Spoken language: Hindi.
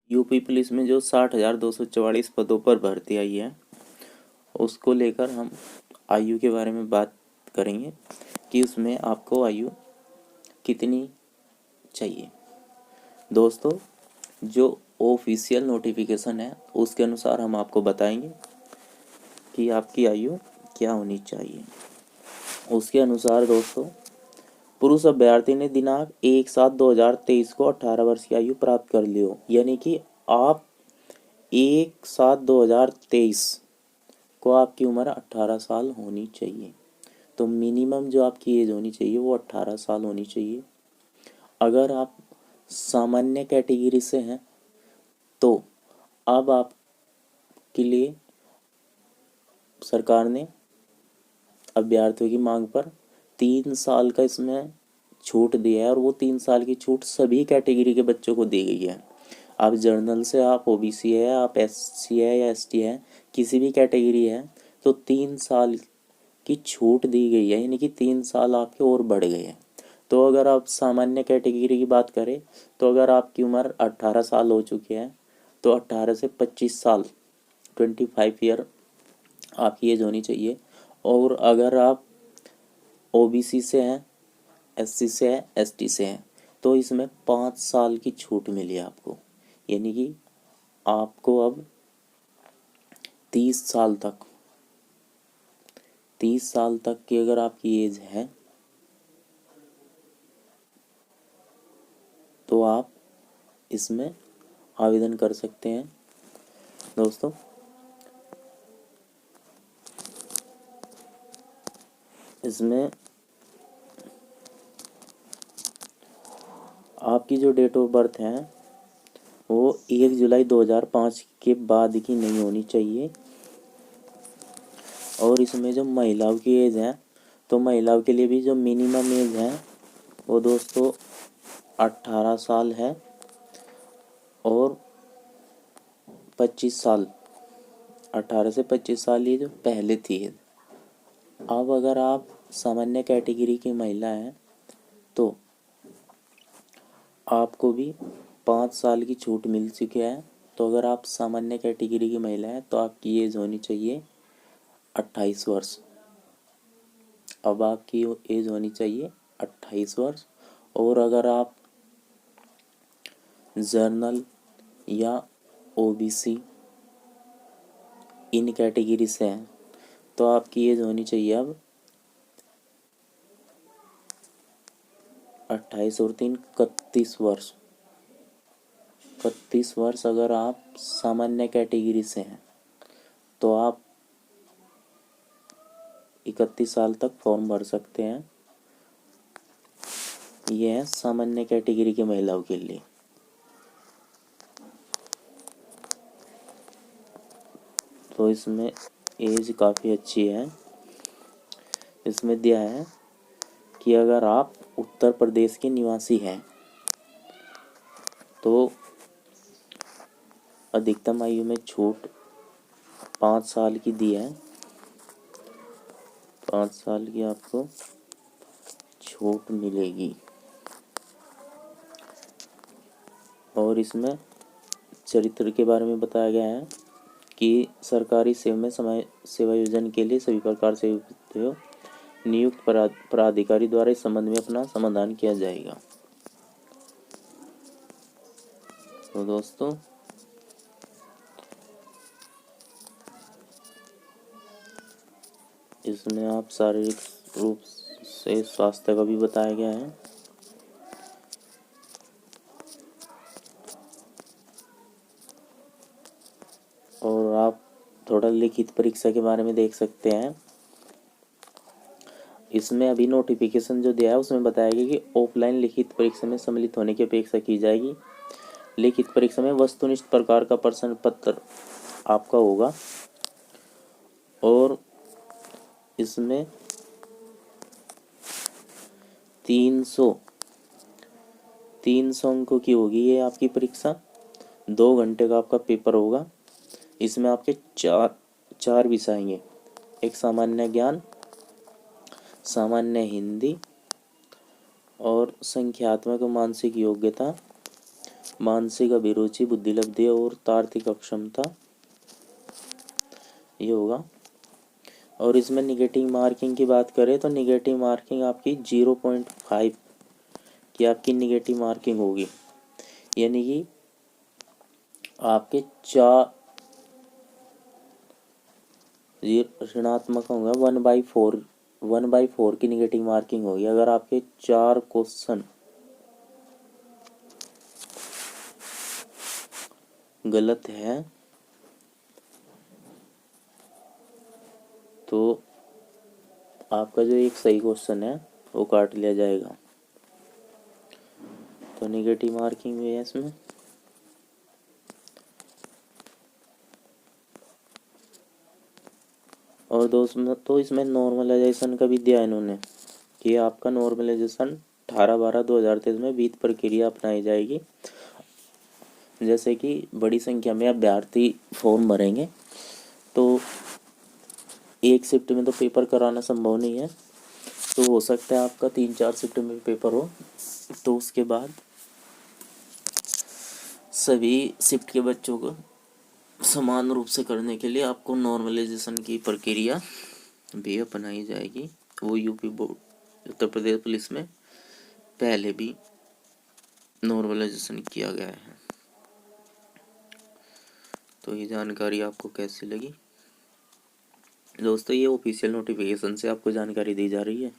यूपी पुलिस में जो 60,244 पदों पर भर्ती आई है, उसको लेकर हम आयु के बारे में बात करेंगे कि उसमें आपको आयु कितनी चाहिए। दोस्तों, जो ऑफिशियल नोटिफिकेशन है उसके अनुसार हम आपको बताएंगे कि आपकी आयु क्या होनी चाहिए। उसके अनुसार दोस्तों, पुरुष अभ्यर्थी ने दिनांक 1/7/2023 को 18 वर्ष की आयु प्राप्त कर ली हो, यानी कि आप 1/7/2023 को आपकी उम्र 18 साल होनी चाहिए। तो मिनिमम जो आपकी एज होनी चाहिए वो 18 साल होनी चाहिए। अगर आप सामान्य कैटेगरी से हैं तो अब आपके लिए सरकार ने अभ्यर्थियों की मांग पर 3 साल का इसमें छूट दिया है, और वो 3 साल की छूट सभी कैटेगरी के बच्चों को दी गई है। आप जर्नल से, आप ओबीसी है, आप एससी है या एसटी है, किसी भी कैटेगरी है, तो 3 साल की छूट दी गई है, यानी कि 3 साल आपके और बढ़ गए हैं। तो अगर आप सामान्य कैटेगरी की बात करें तो अगर आपकी उम्र 18 साल हो चुकी है तो 18 से 25 साल 25 ईयर आपकी एज होनी चाहिए। और अगर आप ओबीसी से हैं, एससी से है, एसटी से हैं, तो इसमें 5 साल की छूट मिली आपको, यानी कि आपको अब 30 साल तक 30 साल तक की अगर आपकी एज है तो आप इसमें आवेदन कर सकते हैं। दोस्तों, इसमें आपकी जो डेट ऑफ बर्थ है वो 1 जुलाई 2005 के बाद की नहीं होनी चाहिए। और इसमें जो महिलाओं की एज है, तो महिलाओं के लिए भी जो मिनिमम एज है वो दोस्तों 18 साल है, और 25 साल 18 से 25 साल ये जो पहले थी। अब अगर आप सामान्य कैटेगरी की महिला हैं तो आपको भी 5 साल की छूट मिल चुकी है। तो अगर आप सामान्य कैटेगरी की महिला हैं तो आपकी एज होनी चाहिए 28 वर्ष। अब आपकी एज होनी चाहिए 28 वर्ष। और अगर आप जर्नल या ओबीसी इन कैटेगरी से हैं तो आपकी एज होनी चाहिए अब 28 और 3 31 वर्ष। 31 वर्ष अगर आप सामान्य कैटेगरी से हैं तो आप 31 साल तक फॉर्म भर सकते हैं। यह है सामान्य कैटेगरी की महिलाओं के लिए। तो इसमें एज काफ़ी अच्छी है। इसमें दिया है कि अगर आप उत्तर प्रदेश के निवासी हैं तो अधिकतम आयु में छूट 5 साल की दी है। 5 साल की आपको छूट मिलेगी। और इसमें चरित्र के बारे में बताया गया है कि सरकारी सेवा में सेवा योजना के लिए सभी प्रकार से नियुक्त प्राधिकारी द्वारा इस संबंध में अपना समाधान किया जाएगा। तो दोस्तों, इसमें आप शारीरिक रूप से स्वास्थ्य का भी बताया गया है। और आप थोड़ा लिखित परीक्षा के बारे में देख सकते हैं। इसमें अभी नोटिफिकेशन जो दिया है उसमें बताया गया कि ऑफलाइन लिखित परीक्षा में सम्मिलित होने की अपेक्षा की जाएगी। लिखित परीक्षा में वस्तुनिष्ठ प्रकार का प्रश्न पत्र आपका होगा, और इसमें 300 अंकों की होगी ये आपकी परीक्षा। 2 घंटे का आपका पेपर होगा। इसमें आपके चार विषय आएंगे। एक सामान्य ज्ञान, सामान्य हिंदी और संख्यात्मक मानसिक योग्यता मानसिक अभिरुचि, बुद्धिलब्धि और तार्किक अक्षमता, ये होगा। और इसमें निगेटिव मार्किंग की बात करें तो निगेटिव मार्किंग आपकी 0.5 की आपकी निगेटिव मार्किंग होगी, यानी कि आपके चार ऋणात्मक होगा 1/4 की निगेटिव मार्किंग होगी। अगर आपके 4 क्वेश्चन गलत है तो आपका जो एक सही क्वेश्चन है वो काट लिया जाएगा। तो निगेटिव मार्किंग भी है इसमें। और दोस्तों तो इसमें नॉर्मलाइजेशन का भी दिया इन्होंने कि आपका नॉर्मलाइजेशन 18/12/2023 में वित्त प्रक्रिया अपनाई जाएगी। जैसे कि बड़ी संख्या में अभ्यर्थी फॉर्म भरेंगे तो एक शिफ्ट में तो पेपर कराना संभव नहीं है, तो हो सकता है आपका 3-4 शिफ्ट में पेपर हो। तो उसके बाद सभी शिफ्ट के बच्चों को समान रूप से करने के लिए आपको नॉर्मलाइजेशन की प्रक्रिया भी अपनाई जाएगी। वो UP board Uttar Pradesh police में पहले भी नॉर्मलाइजेशन किया गया है। तो ये जानकारी आपको कैसी लगी दोस्तों? ये ऑफिशियल नोटिफिकेशन से आपको जानकारी दी जा रही है।